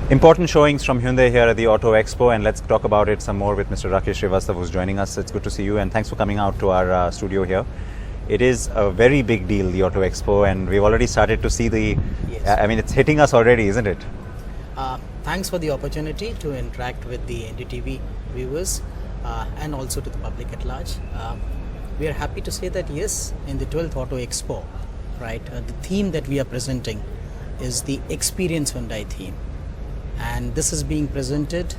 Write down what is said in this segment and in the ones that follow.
Important showings from Hyundai here at the Auto Expo, and let's talk about it some more with Mr. Rakesh Srivastav, who's joining us. It's good to see you, and thanks for coming out to our studio here. It is a very big deal, the Auto Expo, and we've already started to see the. Yes. I mean, it's hitting us already, isn't it? Thanks for the opportunity to interact with the NDTV viewers and also to the public at large. We are happy to say that yes, in the 12th Auto Expo, right, the theme that we are presenting is the Experience Hyundai theme. And this is being presented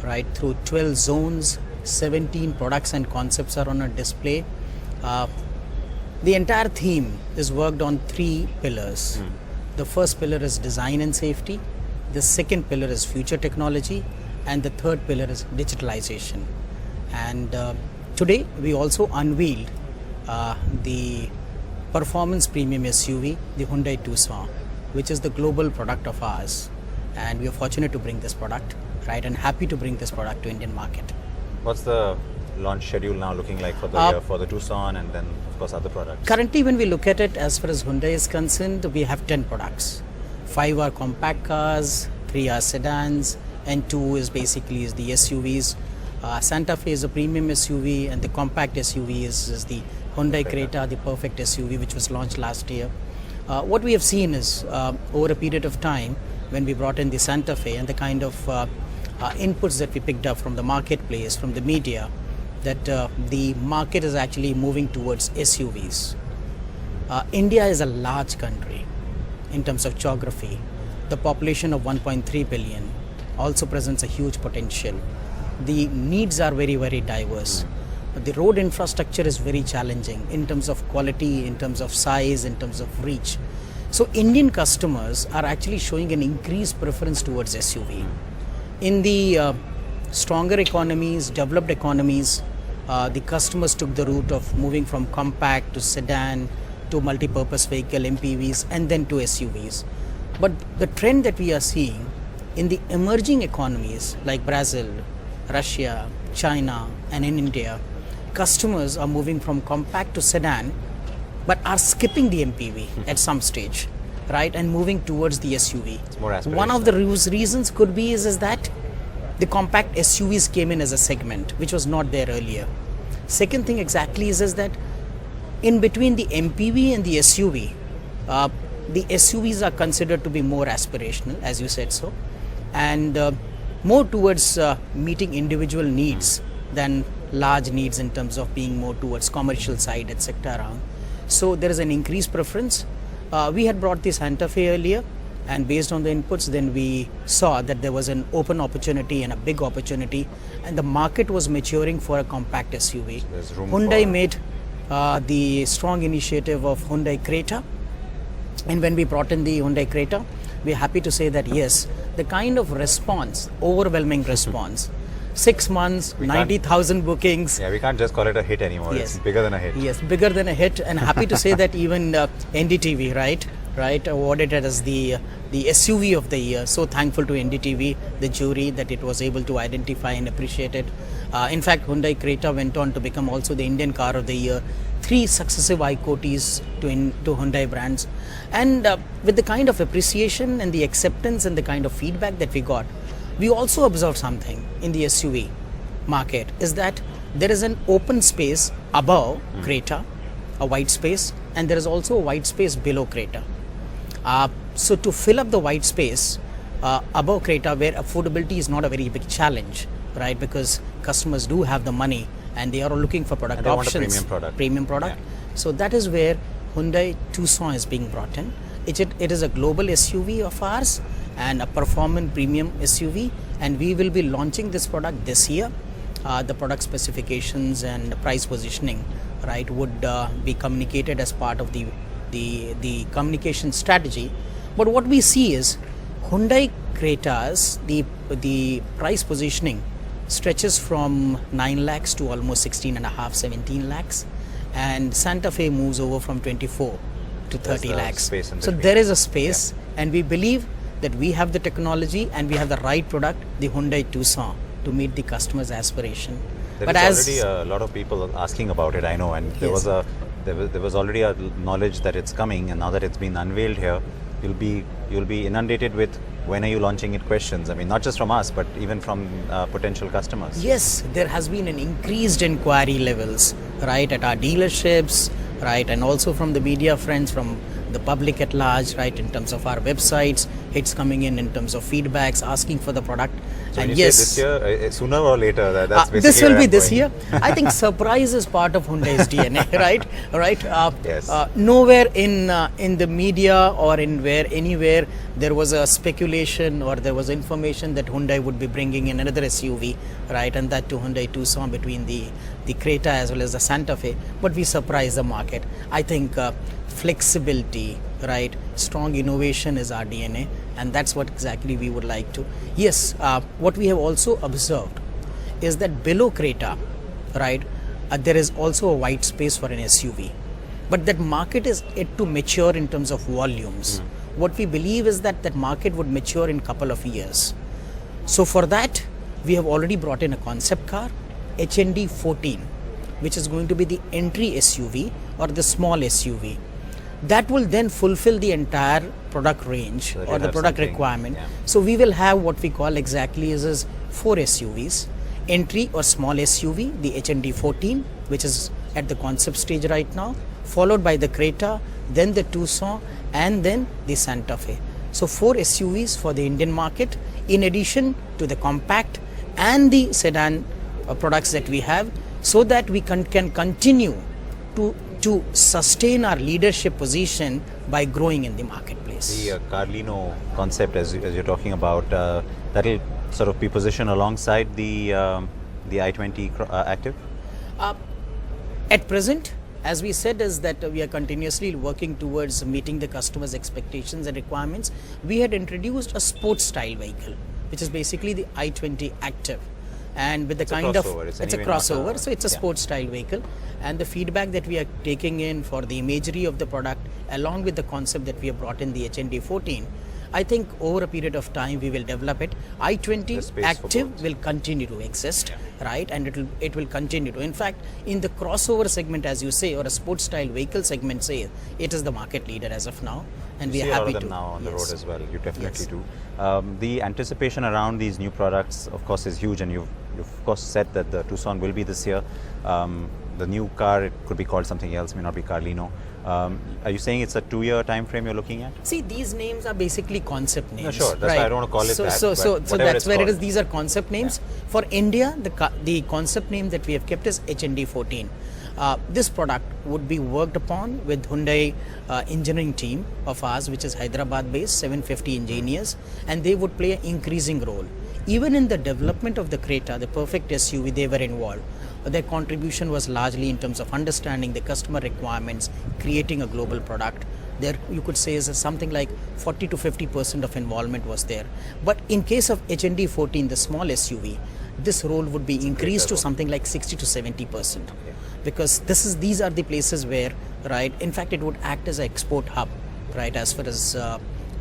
right through 12 zones, 17 products and concepts are on a display. The entire theme is worked on 3 pillars. The first pillar is design and safety, the second pillar is future technology, and the third pillar is digitalization. And today we also unveiled the performance premium SUV, the Hyundai Tucson, which is the global product of ours. And we are fortunate to bring this product, right, and happy to bring this product to Indian market. What's the launch schedule now looking like for the year, for the Tucson and then, of course, other products? Currently, when we look at it, as far as Hyundai is concerned, we have 10 products. 5 are compact cars, 3 are sedans, and 2 is basically the SUVs. Santa Fe is a premium SUV, and the compact SUV is the Hyundai Creta, the perfect SUV, which was launched last year. What we have seen is, over a period of time, when we brought in the Santa Fe and the kind of inputs that we picked up from the marketplace, from the media, that the market is actually moving towards SUVs. India is a large country in terms of geography. The population of 1.3 billion also presents a huge potential. The needs are very, very diverse. The road infrastructure is very challenging in terms of quality, in terms of size, in terms of reach. So Indian customers are actually showing an increased preference towards SUV. In the stronger economies, developed economies, the customers took the route of moving from compact to sedan to multi-purpose vehicle, MPVs, and then to SUVs. But the trend that we are seeing in the emerging economies like Brazil, Russia, China, and in India, customers are moving from compact to sedan, but are skipping the MPV at some stage, right, and moving towards the SUV. It's more aspirational. One of the reasons could be is that the compact SUVs came in as a segment, which was not there earlier. Second thing exactly is that in between the MPV and the SUV, the SUVs are considered to be more aspirational, as you said so, and more towards meeting individual needs than large needs in terms of being more towards commercial side, etc. around. So there is an increased preference. We had brought the Santa Fe earlier, and based on the inputs, then we saw that there was an open opportunity and a big opportunity, and the market was maturing for a compact SUV. There's room Hyundai for made the strong initiative of Hyundai Creta, and when we brought in the Hyundai Creta, we're happy to say that yes, the kind of response, overwhelming response, 6 months, 90,000 bookings. Yeah, we can't just call it a hit anymore. Yes. It's bigger than a hit. Yes, bigger than a hit, and happy to say that even NDTV, right, awarded it as the SUV of the year. So thankful to NDTV, the jury, that it was able to identify and appreciate it. In fact, Hyundai Creta went on to become also the Indian Car of the Year, 3 successive ICOTYs to Hyundai brands. And with the kind of appreciation and the acceptance and the kind of feedback that we got, we also observed something in the SUV market, is that there is an open space above Creta, a white space, and there is also a white space below Creta. So to fill up the white space above Creta, where affordability is not a very big challenge, right, because customers do have the money and they are looking for product And they want a options, premium product. Yeah. So that is where Hyundai Tucson is being brought in. It is a global SUV of ours and a performance premium SUV, and we will be launching this product this year. The product specifications and price positioning, right, would be communicated as part of the communication strategy. But what we see is Hyundai Creta's the price positioning stretches from 9 lakhs to almost 16.5, 17 lakhs, and Santa Fe moves over from 24 to 30 lakhs. So there is a space, and we believe that we have the technology and we have the right product, the Hyundai Tucson, to meet the customer's aspiration. There is already a lot of people asking about it, I know, and there was already a knowledge that it's coming, and now that it's been unveiled here, you'll be inundated with when are you launching it questions. I mean, not just from us, but even from potential customers. Yes, there has been an increased inquiry levels, right, at our dealerships, right, and also from the media friends, from the public at large, right, in terms of our websites, hits coming in terms of feedbacks, asking for the product. So and when you yes, say this year, sooner or later, that's basically this will where be I'm this going. year. I think surprise is part of Hyundai's DNA, right? Right. Yes. Nowhere in the media or anywhere there was a speculation or there was information that Hyundai would be bringing in another SUV, right, and that to Hyundai Tucson between the Creta as well as the Santa Fe. But we surprised the market. I think flexibility, right, strong innovation is our DNA, and that's what exactly we would like to. Yes, what we have also observed is that below Creta, right, there is also a white space for an SUV, but that market is yet to mature in terms of volumes. What we believe is that that market would mature in couple of years. So for that, we have already brought in a concept car, HND 14, which is going to be the entry SUV or the small SUV. That will then fulfill the entire product range So that or you'll the have product something, requirement. yeah. So we will have what we call exactly is 4 SUVs, entry or small SUV, the HND 14, which is at the concept stage right now, followed by the Creta, then the Tucson, and then the Santa Fe. So 4 SUVs for the Indian market, in addition to the compact and the sedan products that we have, so that we can continue to sustain our leadership position by growing in the marketplace. The Carlino concept, as you're talking about, that'll sort of be positioned alongside the i20 Active. At present, as we said, is that we are continuously working towards meeting the customer's expectations and requirements. We had introduced a sports style vehicle, which is basically the i20 Active. And with the It's a kind of, crossover. It's it's a anyway not crossover, a- so it's a yeah. sports style vehicle. And the feedback that we are taking in for the imagery of the product, along with the concept that we have brought in the HND 14, I think over a period of time we will develop it. The i20 space for Active both. will continue to exist, right, and it will continue to. In fact, in the crossover segment, as you say, or a sports style vehicle segment, say, it is the market leader as of now, and we You are see a lot happy of them to. now on the Yes. road as well. You definitely Yes. do. The anticipation around these new products, of course, is huge, and you've of course said that the Tucson will be this year. The new car, it could be called something else, may not be Carlino. Are you saying it's a 2-year time frame you're looking at? See, these names are basically concept names. sure. That's why I don't want to call it so, that, So, but so whatever that's it's where it called. is. These are concept names. For India, the concept name that we have kept is HND 14. This product would be worked upon with Hyundai engineering team of ours, which is Hyderabad based, 750 engineers, and they would play an increasing role. Even in the development of the Creta, the perfect SUV, they were involved. Their contribution was largely in terms of understanding the customer requirements, creating a global product. There, you could say, is something like 40 to 50% of involvement was there. But in case of HND 14, the small SUV, this role would be increased to role. something like 60 to 70%, because these are the places where, right, in fact, it would act as an export hub, right, as far as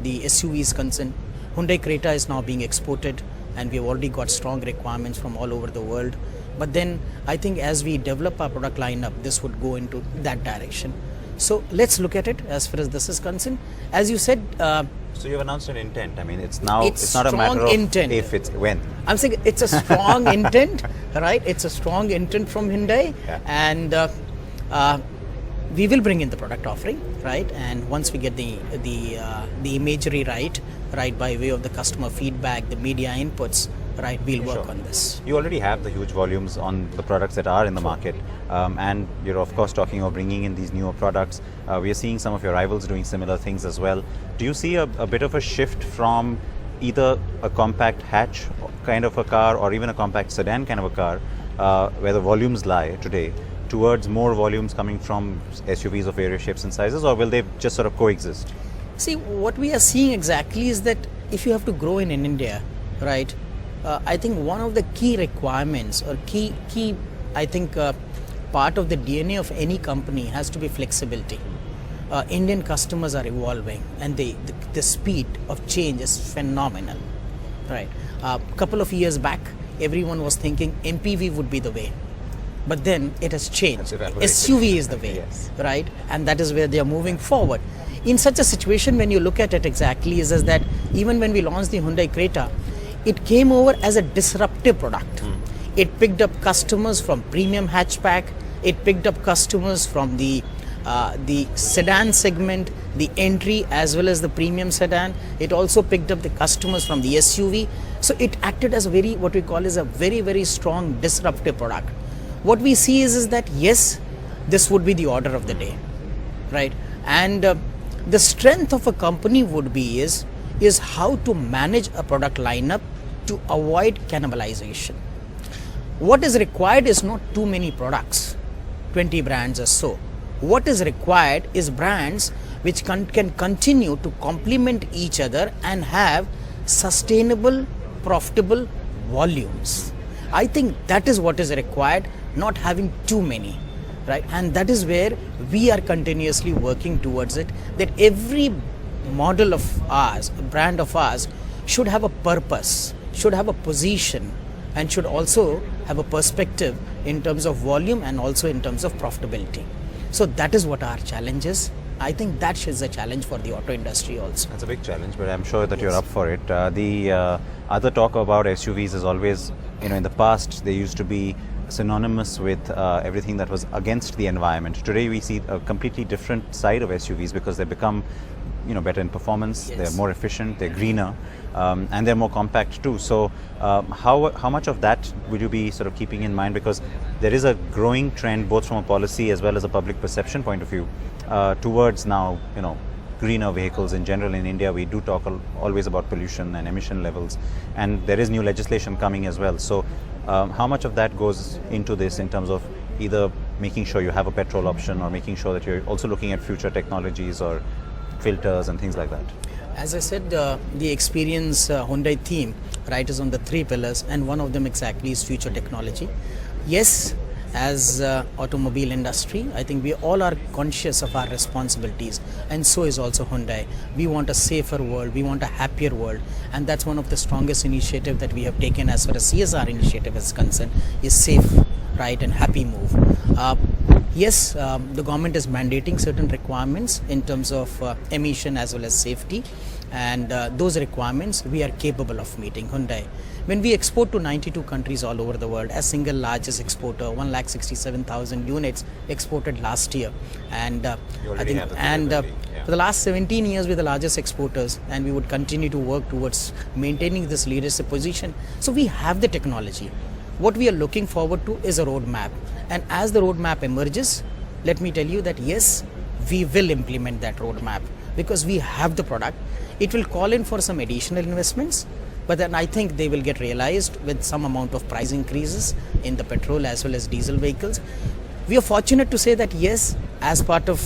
the SUV is concerned. Hyundai Creta is now being exported, and we've already got strong requirements from all over the world. But then I think as we develop our product lineup, this would go into that direction. So let's look at it as far as this is concerned. As you said, So you've announced an intent. I mean, it's now It's it's not a strong matter of intent. if, it's when. I'm saying it's a strong intent, right? It's a strong intent from Hyundai, Yeah. and we will bring in the product offering, right? And once we get the imagery right by way of the customer feedback, the media inputs, right, we'll work Sure. on this. You already have the huge volumes on the products that are in the market, and you're of course talking of bringing in these newer products. We are seeing some of your rivals doing similar things as well. Do you see a bit of a shift from either a compact hatch kind of a car or even a compact sedan kind of a car, where the volumes lie today, towards more volumes coming from SUVs of various shapes and sizes, or will they just sort of coexist? See, what we are seeing exactly is that if you have to grow in India, right, I think one of the key requirements or key I think part of the DNA of any company has to be flexibility. Indian customers are evolving, and the speed of change is phenomenal, right? A couple of years back, everyone was thinking MPV would be the way, but then it has changed. That's evaporated. SUV is the way, Yes. right? And that is where they are moving forward. In such a situation, when you look at it exactly, is that even when we launched the Hyundai Creta, it came over as a disruptive product. It picked up customers from premium hatchback. It picked up customers from the sedan segment, the entry as well as the premium sedan. It also picked up the customers from the SUV. So it acted as what we call is a very, very strong disruptive product. What we see is that yes, this would be the order of the day, right? And the strength of a company would be is how to manage a product lineup to avoid cannibalization. What is required is not too many products, 20 brands or so. What is required is brands which can continue to complement each other and have sustainable, profitable volumes. I think that is what is required, not having too many, right? And that is where we are continuously working towards it, that every model of ours, brand of ours, should have a purpose, should have a position, and should also have a perspective in terms of volume and also in terms of profitability. So that is what our challenge is. I think that is a challenge for the auto industry also. It's a big challenge, but I'm sure that you're up for it. The other talk about SUVs is always, in the past, they used to be synonymous with everything that was against the environment. Today we see a completely different side of SUVs because they become better in performance, Yes. they're more efficient, they're greener, and they're more compact too. So how much of that would you be sort of keeping in mind? Because there is a growing trend both from a policy as well as a public perception point of view towards now, greener vehicles in general. In India, we do talk always about pollution and emission levels, and there is new legislation coming as well. So how much of that goes into this in terms of either making sure you have a petrol option or making sure that you're also looking at future technologies or filters and things like that? As I said, the experience Hyundai theme, right, is on the 3 pillars, and one of them exactly is future technology. Yes, as automobile industry, I think we all are conscious of our responsibilities, and so is also Hyundai. We want a safer world, we want a happier world, and that's one of the strongest initiatives that we have taken as far as CSR initiative is concerned, is safe, right, and happy move. Yes, the government is mandating certain requirements in terms of emission as well as safety, and those requirements we are capable of meeting, Hyundai. When we export to 92 countries all over the world, as single largest exporter, 167,000 units exported last year, and for the last 17 years we're the largest exporters, and we would continue to work towards maintaining this leadership position. So we have the technology. What we are looking forward to is a roadmap, and as the roadmap emerges, let me tell you that yes, we will implement that roadmap because we have the product. It will call in for some additional investments, but then I think they will get realized with some amount of price increases in the petrol as well as diesel vehicles. We are fortunate to say that yes, as part of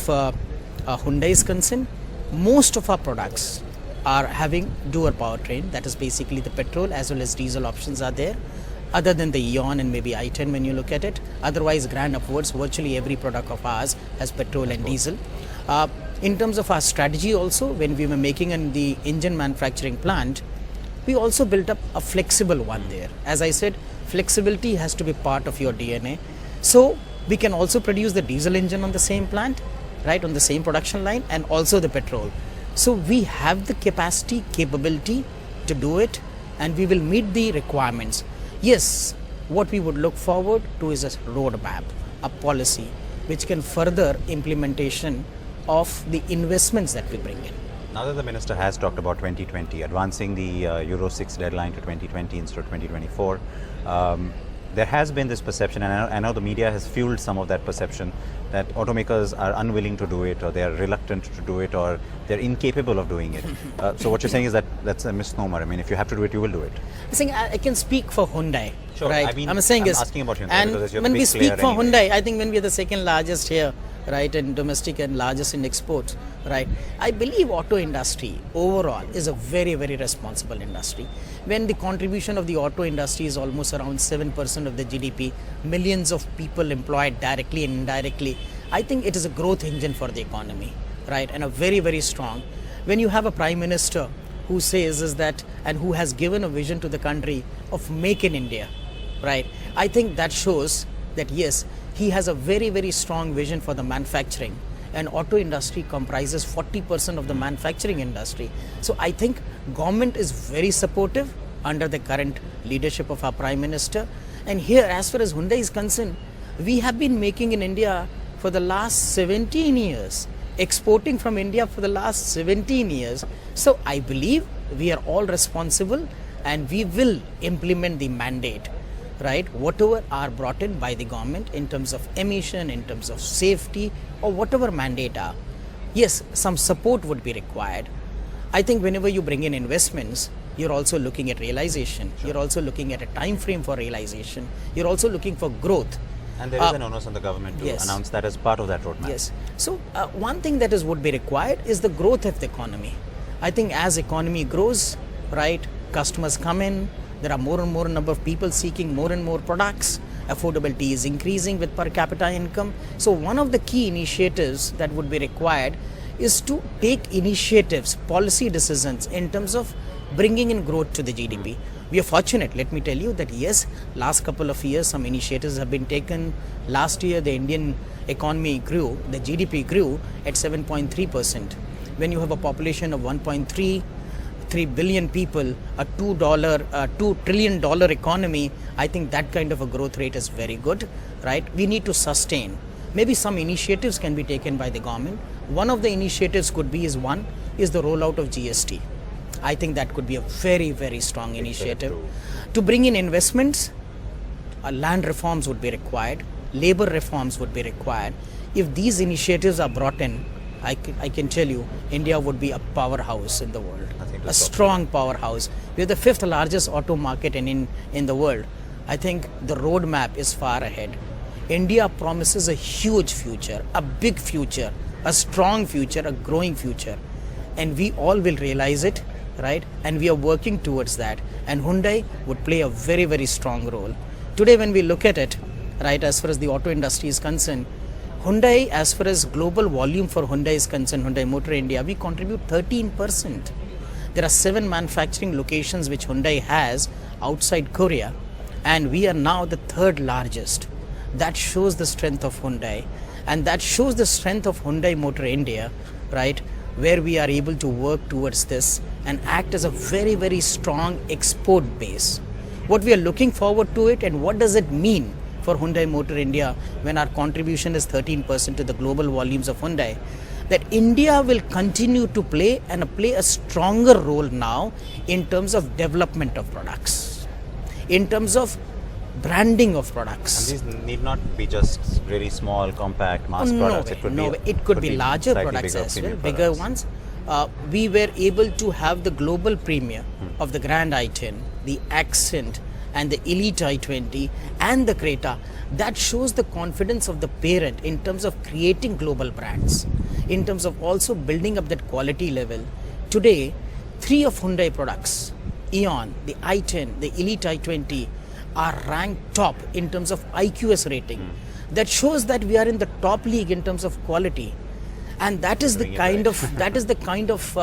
Hyundai is concerned, most of our products are having dual powertrain, that is basically the petrol as well as diesel options are there, other than the Eon and maybe i10 when you look at it. Otherwise, grand upwards, virtually every product of ours has petrol and diesel. In terms of our strategy also, when we were making the engine manufacturing plant, we also built up a flexible one there. As I said, flexibility has to be part of your DNA. So we can also produce the diesel engine on the same plant, right, on the same production line, and also the petrol. So we have the capacity, capability to do it, and we will meet the requirements. Yes, what we would look forward to is a roadmap, a policy which can further implementation of the investments that we bring in. Now that the minister has talked about 2020, advancing the Euro 6 deadline to 2020 instead of 2024, there has been this perception, and I know the media has fueled some of that perception, that automakers are unwilling to do it, or they are reluctant to do it, or they're incapable of doing it. So what you're saying is that that's a misnomer. I mean, if you have to do it, you will do it. I'm saying I can speak for Hyundai, Sure, right? I mean, I'm saying I'm is, asking about Hyundai and because you're when the we big speak player for anyway. Hyundai, I think when we're the second largest here, right, in domestic and largest in exports, right, I believe auto industry overall is a very, very responsible industry. When the contribution of the auto industry is almost around 7% of the GDP, millions of people employed directly and indirectly, I think it is a growth engine for the economy, right, and a very, very strong. When you have a prime minister who says is that, and who has given a vision to the country of make in India, right, I think that shows that yes, he has a very, very strong vision for the manufacturing, and auto industry comprises 40% of the manufacturing industry. So I think government is very supportive under the current leadership of our Prime Minister. And here, as far as Hyundai is concerned, we have been making in India for the last 17 years, exporting from India for the last 17 years. So I believe we are all responsible and we will implement the mandate, right? Whatever are brought in by the government in terms of emission, in terms of safety, or whatever mandate are. Yes, some support would be required. I think whenever you bring in investments, you're also looking at realization. You're also looking at a time frame for realization. You're also looking for growth. And there is an onus on the government to yes. announce that as part of that roadmap. Yes. So one thing that is would be required is the growth of the economy. I think as economy grows, right, customers come in, there are more and more number of people seeking more and more products, affordability is increasing with per capita income. So one of the key initiatives that would be required is to take initiatives, policy decisions in terms of bringing in growth to the GDP. We are fortunate, let me tell you, that yes, last couple of years some initiatives have been taken. Last year the Indian economy grew, the GDP grew at 7.3%. When you have a population of 1.3 billion people, a $2 trillion economy, I think that kind of a growth rate is very good, right? We need to sustain. Maybe some initiatives can be taken by the government. One of the initiatives could be is the rollout of GST. I think that could be a very, very strong initiative. To bring in investments, land reforms would be required, labor reforms would be required. If these initiatives are brought in, I can tell you, India would be a powerhouse in the world, a strong powerhouse. We are the 5th largest auto market in the world. I think the roadmap is far ahead. India promises a huge future, a big future, a strong future, a growing future. And we all will realize it, right? And we are working towards that. And Hyundai would play a very, very strong role. Today, when we look at it, right, as far as the auto industry is concerned, Hyundai, as far as global volume for Hyundai is concerned, Hyundai Motor India, we contribute 13%. There are 7 manufacturing locations which Hyundai has outside Korea, and we are now the 3rd largest. That shows the strength of Hyundai, and that shows the strength of Hyundai Motor India, right, where we are able to work towards this and act as a very, very strong export base. What we are looking forward to it, and what does it mean for Hyundai Motor India when our contribution is 13% to the global volumes of Hyundai, that India will continue to play a stronger role now in terms of development of products, in terms of branding of products. And these need not be just really small, compact, mass products. It could be larger products as well, bigger ones. We were able to have the global premiere of the Grand i10, the Accent, and the Elite i20 and the Creta. That shows the confidence of the parent in terms of creating global brands, in terms of also building up that quality level. Today, 3 of Hyundai products, Eon, the i10, the Elite i20, are ranked top in terms of IQS rating. That shows that we are in the top league in terms of quality. And that is the kind of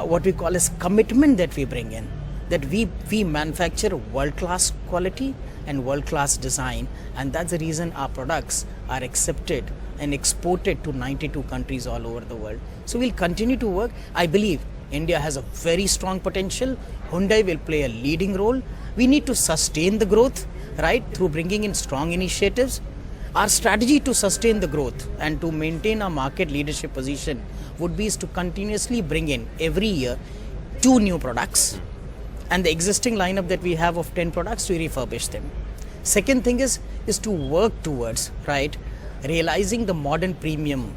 what we call as commitment that we bring in. That we manufacture world-class quality and world-class design, and that's the reason our products are accepted and exported to 92 countries all over the world. So we'll continue to work. I believe India has a very strong potential. Hyundai will play a leading role. We need to sustain the growth, right, through bringing in strong initiatives. Our strategy to sustain the growth and to maintain our market leadership position would be to continuously bring in every year 2 new products, and the existing lineup that we have of 10 products, to refurbish them. Second thing is to work towards, right, realizing the modern premium,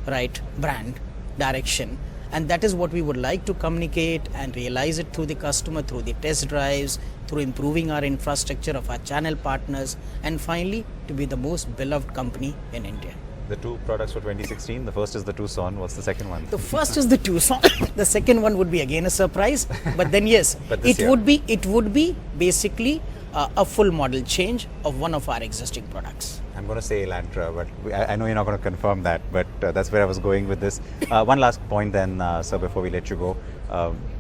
right, brand direction. And that is what we would like to communicate and realize it through the customer, through the test drives, through improving our infrastructure of our channel partners, and finally to be the most beloved company in India. The 2 products for 2016, the first is the Tucson. What's the second one? The first is the Tucson. The second one would be again a surprise, but then yes, it would be basically a full model change of one of our existing products. I'm going to say Elantra, but I know you're not going to confirm that, but that's where I was going with this. One last point then, sir, before we let you go.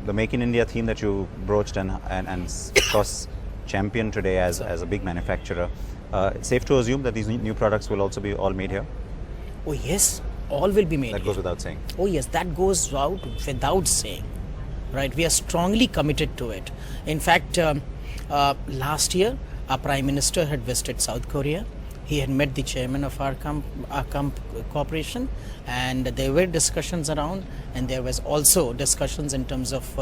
The Make in India theme that you broached and of course championed today as a big manufacturer, it's safe to assume that these new products will also be all made here? Oh yes, all will be made That here. goes without saying. Oh yes, that goes out without saying, right? We are strongly committed to it. In fact, last year, our Prime Minister had visited South Korea. He had met the chairman of our corporation, and there were discussions around, and there was also discussions in terms of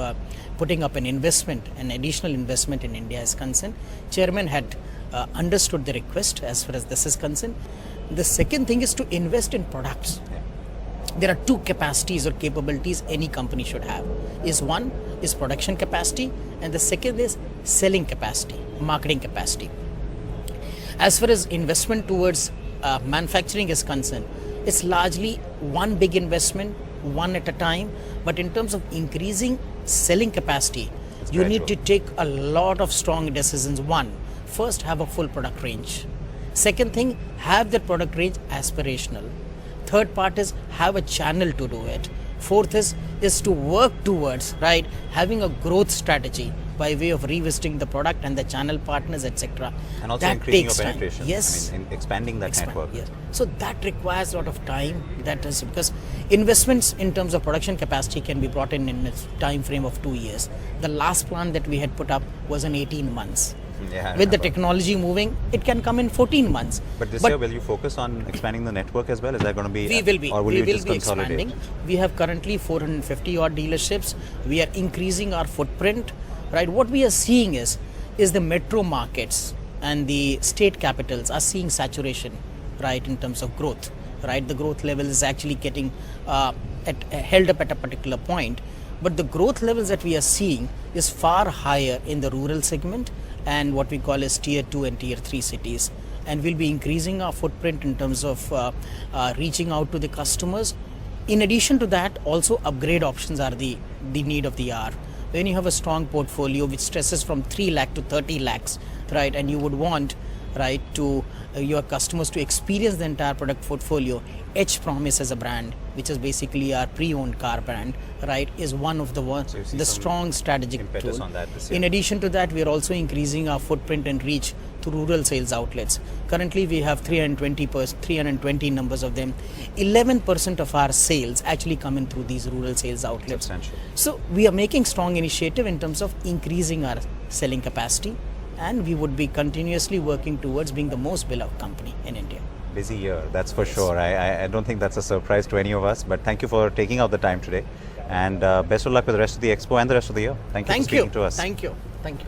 putting up an investment, an additional investment in India is concerned. Chairman had understood the request as far as this is concerned. The second thing is to invest in products. There are two capacities or capabilities any company should have. One is production capacity, and the second is selling capacity, marketing capacity. As far as investment towards manufacturing is concerned, it's largely one big investment, one at a time. But in terms of increasing selling capacity, you need to take a lot of strong decisions. One, first have a full product range. Second thing, have that product range aspirational. Third part is have a channel to do it. Fourth is to work towards, right, having a growth strategy by way of revisiting the product and the channel partners, etc. And also that increasing takes your time. penetration. Yes. I mean, expanding that network. Yes. So that requires a lot of time. That is because investments in terms of production capacity can be brought in a time frame of 2 years. The last plant that we had put up was in 18 months. Yeah, With the technology moving, it can come in 14 months. But this year, will you focus on expanding the network as well? Is that going to be? We will be. Or will we you will just be consolidate? expanding. We have currently 450 odd dealerships. We are increasing our footprint. Right. What we are seeing is the metro markets and the state capitals are seeing saturation. Right, in terms of growth. Right, the growth level is actually getting held up at a particular point. But the growth levels that we are seeing is far higher in the rural segment and what we call as tier 2 and tier 3 cities. And we'll be increasing our footprint in terms of reaching out to the customers. In addition to that, also upgrade options are the need of the hour. When you have a strong portfolio which stresses from 3 lakh to 30 lakhs, right, and you would want, right, to your customers to experience the entire product portfolio, H Promise as a brand, which is basically our pre-owned car brand, right, is one of the strong strategic tool. On that this year. In addition to that, we are also increasing our footprint and reach to rural sales outlets. Currently, we have 320 numbers of them. 11% of our sales actually come in through these rural sales outlets. Substantial. So we are making strong initiative in terms of increasing our selling capacity, and we would be continuously working towards being the most beloved company in India. Busy year, that's for sure. I don't think that's a surprise to any of us, but thank you for taking out the time today. And best of luck with the rest of the expo and the rest of the year. Thank you for speaking to us. Thank you. Thank you.